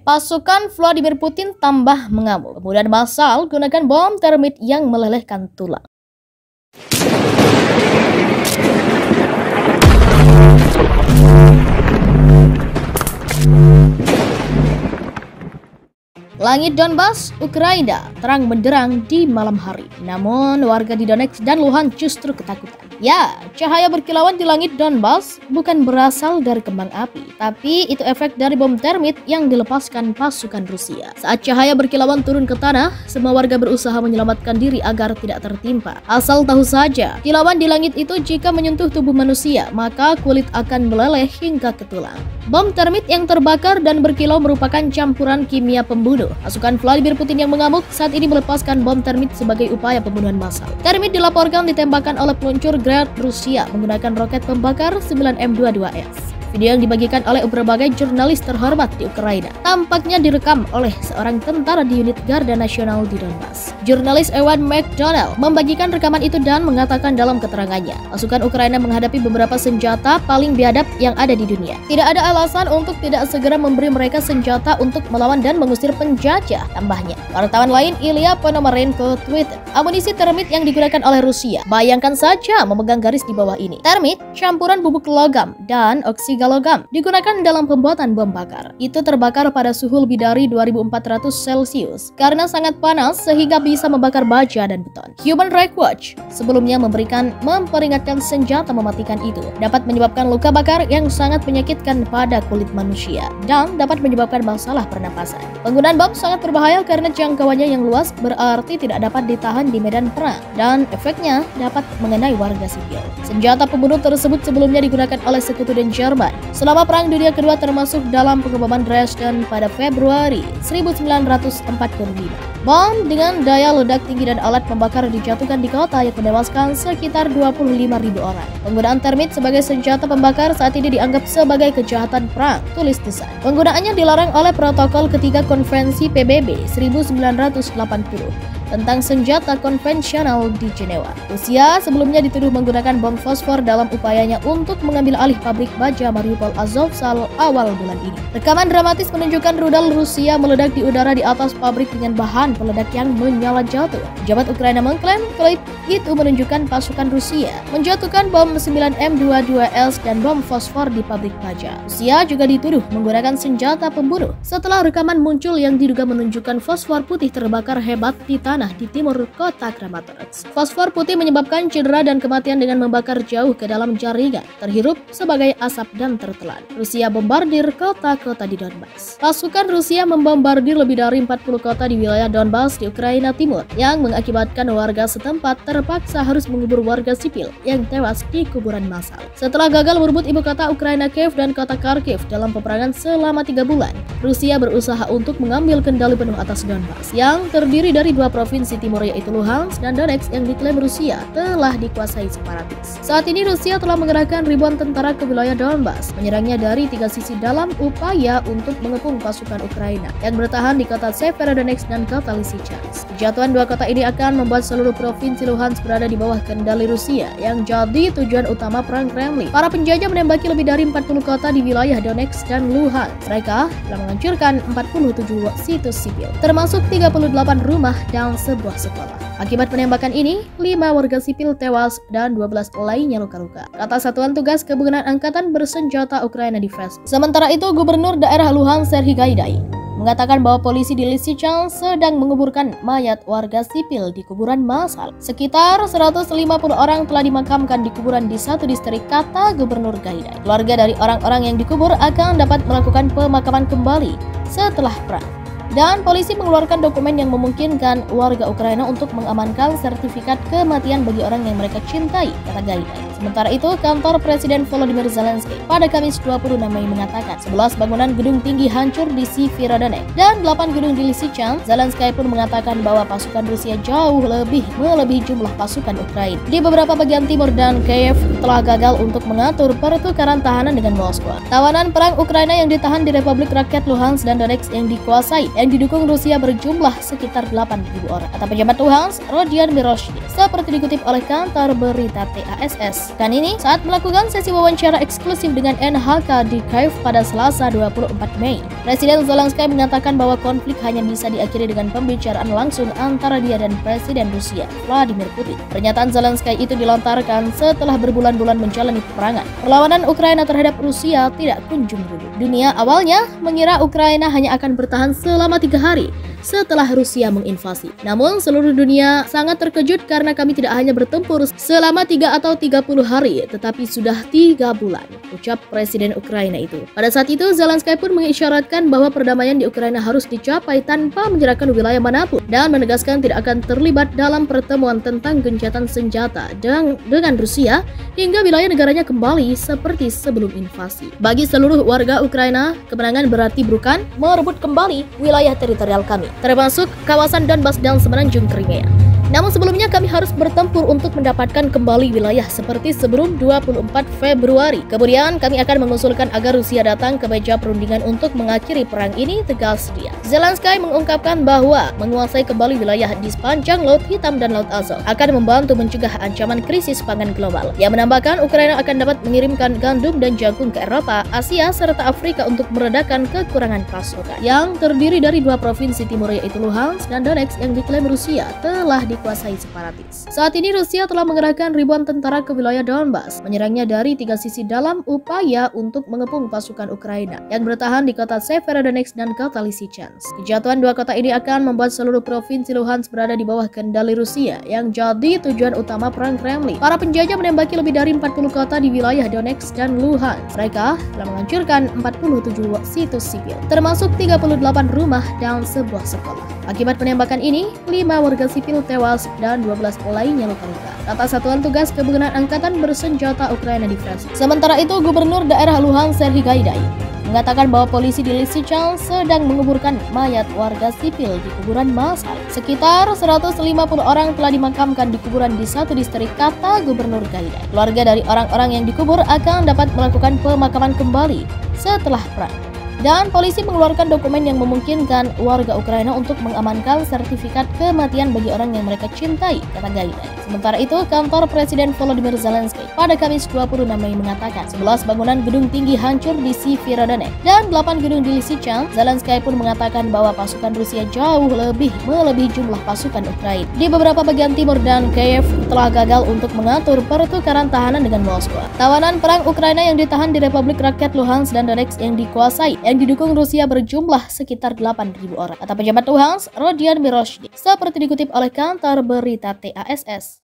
Pasukan Vladimir Putin tambah mengamuk. Pembunuhan massal gunakan bom termit yang melelehkan tulang. Langit Donbas, Ukraina terang benderang di malam hari. Namun warga di Donetsk dan Luhansk justru ketakutan. Ya, cahaya berkilauan di langit Donbas bukan berasal dari kembang api, tapi itu efek dari bom termit yang dilepaskan pasukan Rusia. Saat cahaya berkilauan turun ke tanah, semua warga berusaha menyelamatkan diri agar tidak tertimpa. Asal tahu saja, kilauan di langit itu jika menyentuh tubuh manusia, maka kulit akan meleleh hingga ke tulang. Bom termit yang terbakar dan berkilau merupakan campuran kimia pembunuh. Pasukan Vladimir Putin yang mengamuk saat ini melepaskan bom termit sebagai upaya pembunuhan massal. Termit dilaporkan ditembakkan oleh peluncur Grad Rusia menggunakan roket pembakar 9M22S. Video yang dibagikan oleh berbagai jurnalis terhormat di Ukraina tampaknya direkam oleh seorang tentara di unit Garda Nasional di Donbas. Jurnalis Ewan McDonald membagikan rekaman itu dan mengatakan dalam keterangannya, pasukan Ukraina menghadapi beberapa senjata paling biadab yang ada di dunia. Tidak ada alasan untuk tidak segera memberi mereka senjata untuk melawan dan mengusir penjajah, tambahnya. Wartawan lain Ilya Ponomarenko tweeted, amunisi termit yang digunakan oleh Rusia. Bayangkan saja memegang garis di bawah ini. Termit, campuran bubuk logam dan oksigalogam digunakan dalam pembuatan bom bakar. Itu terbakar pada suhu lebih dari 2400 Celcius karena sangat panas sehingga bisa membakar baja dan beton. Human Rights Watch sebelumnya memperingatkan senjata mematikan itu dapat menyebabkan luka bakar yang sangat menyakitkan pada kulit manusia dan dapat menyebabkan masalah pernapasan. Penggunaan bom sangat berbahaya karena jangkauannya yang luas berarti tidak dapat ditahan di medan perang dan efeknya dapat mengenai warga sipil. Senjata pembunuh tersebut sebelumnya digunakan oleh Sekutu dan Jerman selama Perang Dunia Kedua termasuk dalam pengeboman Dresden pada Februari 1945. Bom dengan daya ledak tinggi dan alat pembakar dijatuhkan di kota yang menewaskan sekitar 25.000 orang. Penggunaan termit sebagai senjata pembakar saat ini dianggap sebagai kejahatan perang, tulis Desan. Penggunaannya dilarang oleh protokol ketiga Konvensi PBB 1980 tentang senjata konvensional di Jenewa. Rusia sebelumnya dituduh menggunakan bom fosfor dalam upayanya untuk mengambil alih pabrik baja Mariupol Azovstal awal bulan ini. Rekaman dramatis menunjukkan rudal Rusia meledak di udara di atas pabrik dengan bahan peledak yang menyala jatuh. Pejabat Ukraina mengklaim klip itu menunjukkan pasukan Rusia menjatuhkan bom 9M22S dan bom fosfor di pabrik baja. Rusia juga dituduh menggunakan senjata pembunuh setelah rekaman muncul yang diduga menunjukkan fosfor putih terbakar hebat di tanah di timur kota Kramatorsk. Fosfor putih menyebabkan cedera dan kematian dengan membakar jauh ke dalam jaringan, terhirup sebagai asap dan tertelan. Rusia bombardir kota-kota di Donbas. Pasukan Rusia membombardir lebih dari 40 kota di wilayah Donbas di Ukraina Timur yang mengakibatkan warga setempat terpaksa harus mengubur warga sipil yang tewas di kuburan massal. Setelah gagal merebut ibu kota Ukraina Kiev dan kota Kharkiv dalam peperangan selama 3 bulan, Rusia berusaha untuk mengambil kendali penuh atas Donbas yang terdiri dari 2 provinsi timur yaitu Luhansk dan Donetsk yang diklaim Rusia telah dikuasai separatis. Saat ini Rusia telah mengerahkan ribuan tentara ke wilayah Donbas, menyerangnya dari 3 sisi dalam upaya untuk mengepung pasukan Ukraina yang bertahan di kota Severodonetsk dan kota Lysychansk. Kejatuhan 2 kota ini akan membuat seluruh provinsi Luhansk berada di bawah kendali Rusia yang jadi tujuan utama perang Kremlin. Para penjajah menembaki lebih dari 40 kota di wilayah Donetsk dan Luhansk. Mereka telah menghancurkan 47 situs sipil, termasuk 38 rumah dan sebuah sekolah. Akibat penembakan ini, 5 warga sipil tewas dan 12 lainnya luka-luka, kata Satuan Tugas Gabungan Angkatan Bersenjata Ukraina di Facebook. Sementara itu, Gubernur Daerah Luhansk Serhiy Gaidai mengatakan bahwa polisi di Lysychansk sedang menguburkan mayat warga sipil di kuburan massal. Sekitar 150 orang telah dimakamkan di kuburan di satu distrik, kata Gubernur Gaidai. Keluarga dari orang-orang yang dikubur akan dapat melakukan pemakaman kembali setelah perang. Dan polisi mengeluarkan dokumen yang memungkinkan warga Ukraina untuk mengamankan sertifikat kematian bagi orang yang mereka cintai, kata Gaidai. Sementara itu, kantor Presiden Volodymyr Zelensky pada Kamis 26 Mei mengatakan 11 bangunan gedung tinggi hancur di Severodonetsk dan 8 gedung di Lysychansk. Zelensky pun mengatakan bahwa pasukan Rusia jauh lebih melebihi jumlah pasukan Ukraina. Di beberapa bagian timur dan Kiev telah gagal untuk mengatur pertukaran tahanan dengan Moskwa. Tawanan perang Ukraina yang ditahan di Republik Rakyat Luhansk dan Donetsk yang dikuasai yang didukung Rusia berjumlah sekitar 8.000 orang, kata pejabat Luhansk Rodion Miroshkin, seperti dikutip oleh kantor berita TASS. Kan ini saat melakukan sesi wawancara eksklusif dengan NHK di Kiev pada Selasa 24 Mei. Presiden Zelensky mengatakan bahwa konflik hanya bisa diakhiri dengan pembicaraan langsung antara dia dan Presiden Rusia, Vladimir Putin. Pernyataan Zelensky itu dilontarkan setelah berbulan-bulan menjalani peperangan. Perlawanan Ukraina terhadap Rusia tidak kunjung redup. Dunia awalnya mengira Ukraina hanya akan bertahan selama 3 hari setelah Rusia menginvasi. Namun seluruh dunia sangat terkejut karena kami tidak hanya bertempur selama 3 atau 30 hari, tetapi sudah 3 bulan, ucap Presiden Ukraina itu. Pada saat itu, Zelensky pun mengisyaratkan bahwa perdamaian di Ukraina harus dicapai tanpa menyerahkan wilayah manapun dan menegaskan tidak akan terlibat dalam pertemuan tentang gencatan senjata dengan Rusia hingga wilayah negaranya kembali seperti sebelum invasi. Bagi seluruh warga Ukraina, kemenangan berarti bukan merebut kembali wilayah teritorial kami, termasuk kawasan Donbas dan semenanjung Crimea. Namun sebelumnya kami harus bertempur untuk mendapatkan kembali wilayah seperti sebelum 24 Februari. Kemudian kami akan mengusulkan agar Rusia datang ke meja perundingan untuk mengakhiri perang ini, tegas dia. Zelensky mengungkapkan bahwa menguasai kembali wilayah di sepanjang Laut Hitam dan Laut Azov akan membantu mencegah ancaman krisis pangan global. Ia menambahkan Ukraina akan dapat mengirimkan gandum dan jagung ke Eropa, Asia, serta Afrika untuk meredakan kekurangan pasokan yang terdiri dari 2 provinsi timur yaitu Luhansk dan Donetsk yang diklaim Rusia telah dikuasai separatis. Saat ini Rusia telah mengerahkan ribuan tentara ke wilayah Donbas, menyerangnya dari 3 sisi dalam upaya untuk mengepung pasukan Ukraina yang bertahan di kota Severodonetsk dan kota Lysychansk. Kejatuhan 2 kota ini akan membuat seluruh provinsi Luhansk berada di bawah kendali Rusia yang jadi tujuan utama perang Kremlin. Para penjajah menembaki lebih dari 40 kota di wilayah Donetsk dan Luhansk. Mereka telah menghancurkan 47 situs sipil, termasuk 38 rumah dan sebuah sekolah. Akibat penembakan ini, 5 warga sipil tewas dan 12 lainnya luka-luka, kata Satuan Tugas Gabungan Angkatan Bersenjata Ukraina di Fransi. Sementara itu, Gubernur daerah Luhansk Serhiy Gaidai mengatakan bahwa polisi di Lysychansk sedang menguburkan mayat warga sipil di kuburan massal. Sekitar 150 orang telah dimakamkan di kuburan di satu distrik, kata Gubernur Gaidai. Keluarga dari orang-orang yang dikubur akan dapat melakukan pemakaman kembali setelah perang. Dan polisi mengeluarkan dokumen yang memungkinkan warga Ukraina untuk mengamankan sertifikat kematian bagi orang yang mereka cintai, kata Gaidai. Sementara itu, kantor Presiden Volodymyr Zelensky pada Kamis 26 Mei mengatakan 11 bangunan gedung tinggi hancur di Severodonetsk dan 8 gedung di Lysychansk. Zelensky pun mengatakan bahwa pasukan Rusia jauh lebih melebihi jumlah pasukan Ukraina di beberapa bagian timur dan Kiev telah gagal untuk mengatur pertukaran tahanan dengan Moskwa. Tawanan perang Ukraina yang ditahan di Republik Rakyat Luhansk dan Donetsk yang dikuasai yang didukung Rusia berjumlah sekitar 8.000 orang, kata pejabat Luhansk, Rodion Miroshnik, seperti dikutip oleh kantor berita TASS.